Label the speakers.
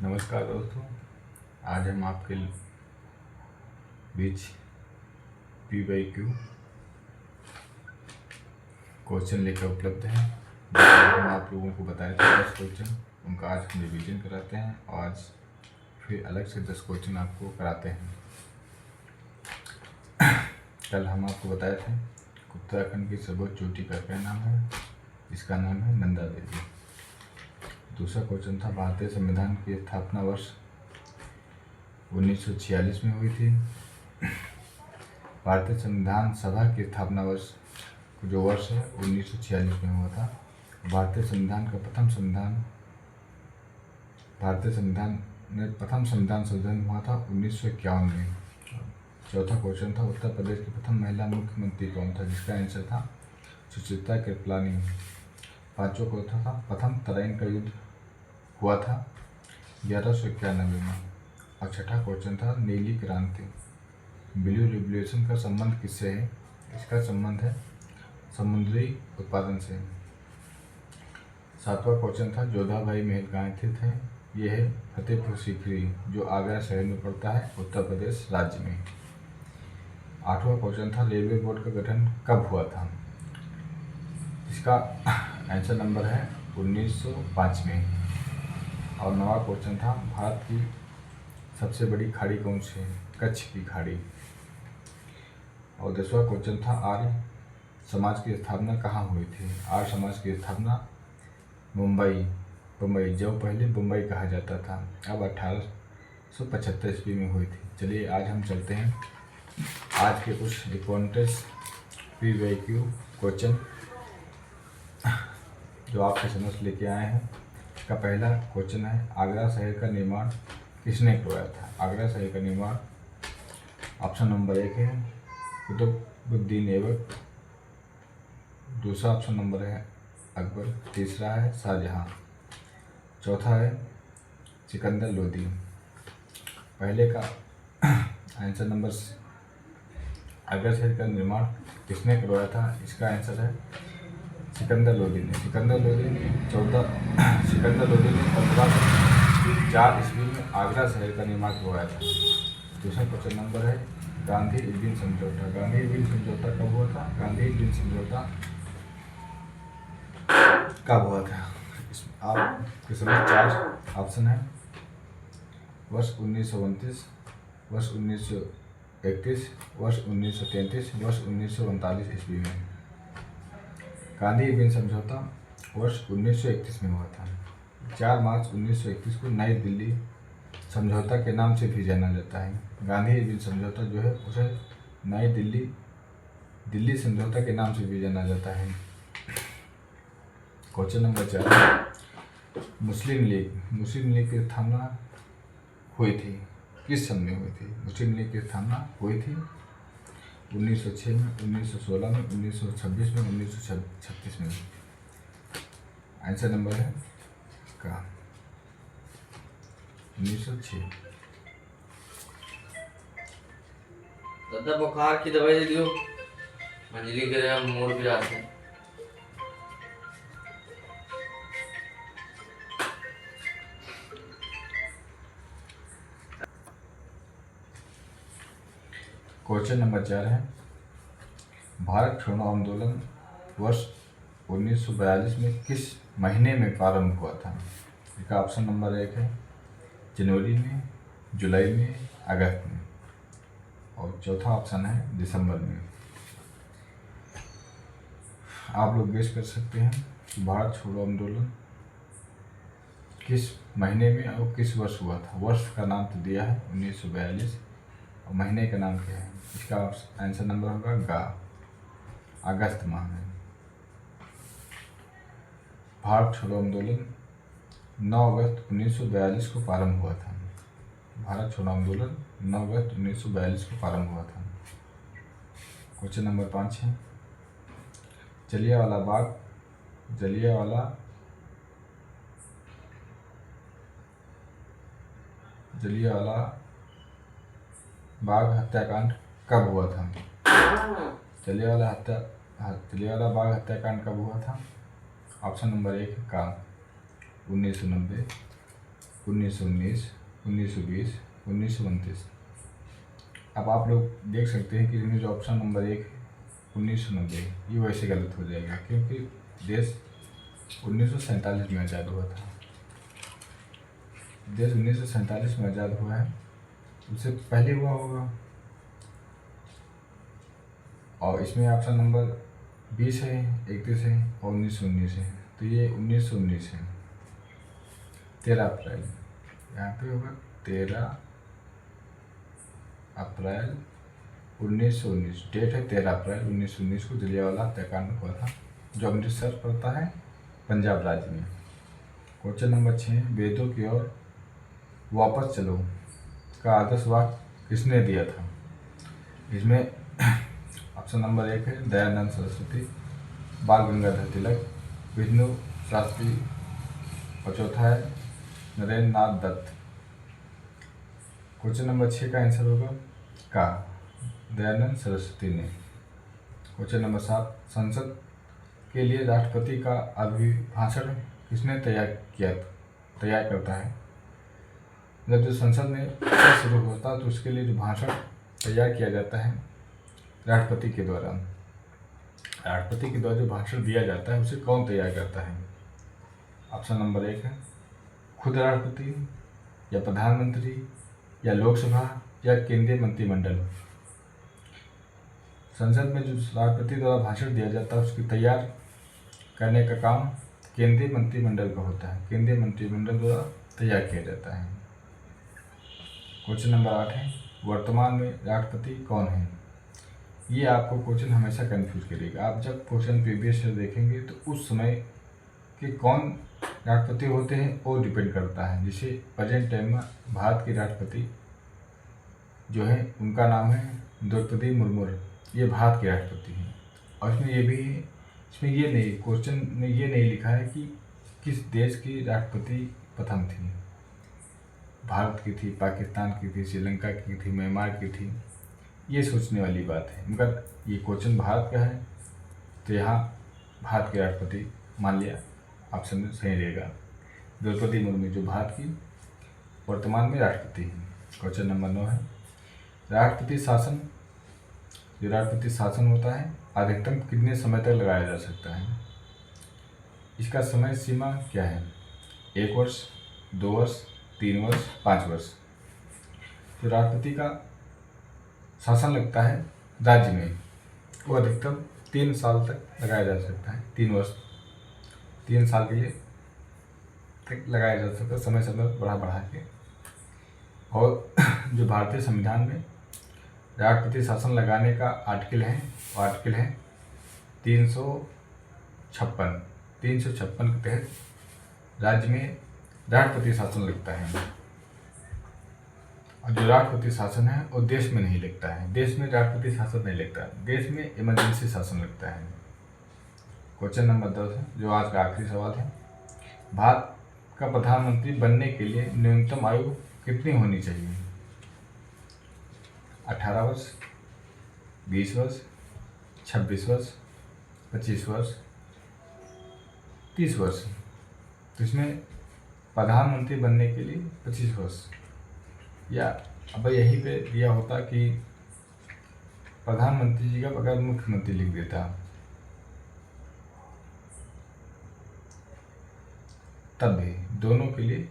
Speaker 1: नमस्कार दोस्तों, आज हम आपके बीच PYQ क्वेश्चन लेकर उपलब्ध हैं। हम आप लोगों को बताए थे 10 क्वेश्चन, उनका आज हम रिवीजन कराते हैं और आज फिर अलग से 10 क्वेश्चन आपको कराते हैं। कल हम आपको बताए थे उत्तराखंड की सर्वोच्च चोटी का क्या नाम है, इसका नाम है नंदा देवी। दूसरा क्वेश्चन था भारतीय संविधान की स्थापना वर्ष 1946 में हुई थी। भारतीय संविधान सभा की स्थापना वर्ष जो वर्ष है 1946 में हुआ था। भारतीय संविधान में प्रथम संविधान संशोधन हुआ था 1951 में। चौथा क्वेश्चन था उत्तर प्रदेश की प्रथम महिला मुख्यमंत्री कौन था, जिसका आंसर था सुचित्रा कृपलानी। पांचवा क्वेश्चन था प्रथम तराइन का युद्ध हुआ था 1191 में। और छठा क्वेश्चन था नीली क्रांति ब्लू रिवॉल्यूशन का संबंध किससे है, इसका संबंध है समुद्री उत्पादन से। सातवां क्वेश्चन था जोधा भाई महल कहाँ स्थित है, ये है फतेहपुर सीकरी जो आगरा शहर में पड़ता है, उत्तर प्रदेश राज्य में। आठवां क्वेश्चन था रेलवे बोर्ड का गठन कब हुआ था, इसका आंसर नंबर है 1905 में। और नवा क्वेश्चन था भारत की सबसे बड़ी खाड़ी कौन सी है, कच्छ की खाड़ी। और 10वां क्वेश्चन था आर्य समाज की स्थापना कहाँ हुई थी। आर्य समाज की स्थापना बम्बई, जो पहले बम्बई कहा जाता था, अब 1875 ईस्वी में हुई थी। चलिए आज हम चलते हैं आज के कुछ इम्पोर्टेंट PYQ क्वेश्चन जो आपके समझ लेके आए हैं। का पहला क्वेश्चन है आगरा शहर का निर्माण किसने करवाया था। आगरा शहर का निर्माण ऑप्शन नंबर 1 है कुतुबुद्दीन ऐबक, दूसरा ऑप्शन नंबर है अकबर, तीसरा है शाहजहां, चौथा है सिकंदर लोदी। पहले का आंसर नंबर आगरा शहर का निर्माण किसने करवाया था, इसका आंसर है सिकंदर लोदी ने। सिकंदर लोदी ने 1504 ईस्वी में आगरा शहर का निर्माण करवाया था। दूसरा क्वेश्चन नंबर है गांधी इरविन समझौता। गांधी इरविन समझौता कब हुआ था, गांधी इरविन समझौता कब हुआ था। आपके समझ 4 ऑप्शन है, वर्ष 1929, वर्ष 1931, वर्ष 1933, वर्ष 1939 ईस्वी में। गांधी इरविन समझौता वर्ष 1931 में हुआ था। 4 मार्च 1931 को नई दिल्ली समझौता के नाम से भी जाना जाता है। गांधी इरविन समझौता जो है उसे नई दिल्ली समझौता के नाम से भी जाना जाता है। क्वेश्चन नंबर 4 मुस्लिम लीग की स्थापना हुई थी किस सन में हुई थी। मुस्लिम लीग की स्थापना हुई थी 1906 में, 1916 में, 1926 में, 1936 में। आंसर नंबर है का 1906।
Speaker 2: दादा बुखार की दवाई दे दियो, मंजली के लिए हम मोड़ भी आते हैं।
Speaker 1: क्वेश्चन नंबर 4 है भारत छोड़ो आंदोलन वर्ष 1942 में किस महीने में प्रारंभ हुआ था। इसका ऑप्शन नंबर 1 है जनवरी में, जुलाई में, अगस्त में, और चौथा ऑप्शन है दिसंबर में। आप लोग गेस कर सकते हैं कि भारत छोड़ो आंदोलन किस महीने में और किस वर्ष हुआ था। वर्ष का नाम तो दिया है 1942 और महीने का नाम क्या है, इसका आंसर नंबर होगा गा, अगस्त माह में। भारत छोड़ो आंदोलन 9 अगस्त 1942 को प्रारंभ हुआ था। भारत छोड़ो आंदोलन 9 अगस्त 1942 को प्रारंभ हुआ था। क्वेश्चन नंबर 5 है जलियांवाला बाग हत्याकांड कब हुआ था। जलियांवाला बाग हत्याकांड कब हुआ था। ऑप्शन नंबर 1 का 1990, 1919, 1920, 1929। अब आप लोग देख सकते हैं कि इसमें जो ऑप्शन नंबर 1 है 1990, ये वैसे गलत हो जाएगा क्योंकि देश 1947 में आज़ाद हुआ था। देश 1947 में आज़ाद हुआ है, उससे पहले हुआ होगा। और इसमें ऑप्शन नंबर 20 है, 31 है और 1919 है, तो ये 1919 है। 13 अप्रैल, यहाँ पे होगा 13 अप्रैल 1919, डेट है 13 अप्रैल 1919 को जलियांवाला हत्याकांड हुआ था, जो अमृतसर पड़ता है पंजाब राज्य में। क्वेश्चन नंबर 6, वेदों की ओर वापस चलो का आदर्श वाक्य किसने दिया था? इसमें ऑप्शन नंबर 1 है दयानंद सरस्वती, बाल गंगाधर तिलक, विष्णु शास्त्री और चौथा है नरेंद्र नाथ दत्त। क्वेश्चन नंबर 6 का आंसर होगा का, दयानंद सरस्वती ने। क्वेश्चन नंबर 7, संसद के लिए राष्ट्रपति का अभिभाषण किसने तैयार करता है? जब जो संसद में शुरू होता है तो उसके लिए जो भाषण तैयार किया जाता है राष्ट्रपति के द्वारा। राष्ट्रपति के द्वारा जो भाषण दिया जाता है उसे कौन तैयार करता है? ऑप्शन नंबर 1 है खुद राष्ट्रपति या प्रधानमंत्री या लोकसभा या केंद्रीय मंत्रिमंडल। संसद में जो राष्ट्रपति द्वारा भाषण दिया जाता है उसकी तैयार करने का काम केंद्रीय मंत्रिमंडल का होता है। केंद्रीय मंत्रिमंडल द्वारा तैयार किया जाता है। क्वेश्चन नंबर 8 है वर्तमान में राष्ट्रपति कौन है? ये आपको क्वेश्चन हमेशा कंफ्यूज करेगा। आप जब क्वेश्चन प्रीवियस ईयर देखेंगे तो उस समय के कौन राष्ट्रपति होते हैं वो डिपेंड करता है। जैसे प्रेजेंट टाइम में भारत के राष्ट्रपति जो है उनका नाम है द्रौपदी मुर्मू, ये भारत के राष्ट्रपति हैं। और इसमें ये भी है, इसमें ये नहीं, क्वेश्चन में ये नहीं लिखा है कि किस देश की राष्ट्रपति प्रथम थी। भारत की थी, पाकिस्तान की थी, श्रीलंका की थी, म्यांमार की थी, ये सोचने वाली बात है। मगर ये क्वेश्चन भारत का है तो यहाँ भारत के राष्ट्रपति मान लिया, ऑप्शन में सही रहेगा। द्रौपदी मुर्मू जो भारत की वर्तमान में राष्ट्रपति हैं। क्वेश्चन नंबर 9 है राष्ट्रपति शासन, जो राष्ट्रपति शासन होता है अधिकतम कितने समय तक लगाया जा सकता है? इसका समय सीमा क्या है? 1 वर्ष, 2 वर्ष, 3 वर्ष, 5 वर्ष। जो राष्ट्रपति का शासन लगता है राज्य में वो अधिकतम 3 साल तक लगाया जा सकता है। 3 वर्ष, 3 साल के लिए तक लगाया जा सकता है, समय समय बढ़ा के। और जो भारतीय संविधान में राष्ट्रपति शासन लगाने का आर्टिकल है वो आर्टिकल है 356। 356 के तहत राज्य में राष्ट्रपति शासन लगता है। और जो राष्ट्रपति शासन है वो देश में नहीं लगता है। देश में राष्ट्रपति शासन नहीं लगता है, देश में इमरजेंसी शासन लगता है। क्वेश्चन नंबर 10 है जो आज का आखिरी सवाल है भारत का प्रधानमंत्री बनने के लिए न्यूनतम आयु कितनी होनी चाहिए? 18 वर्ष, 20 वर्ष, 26 वर्ष, 25 वर्ष, 30 वर्ष। तो इसमें प्रधानमंत्री बनने के लिए 25 वर्ष, या अब यहीं पे दिया होता कि प्रधानमंत्री जी का बगैर मुख्यमंत्री लिख देता तब भी दोनों के लिए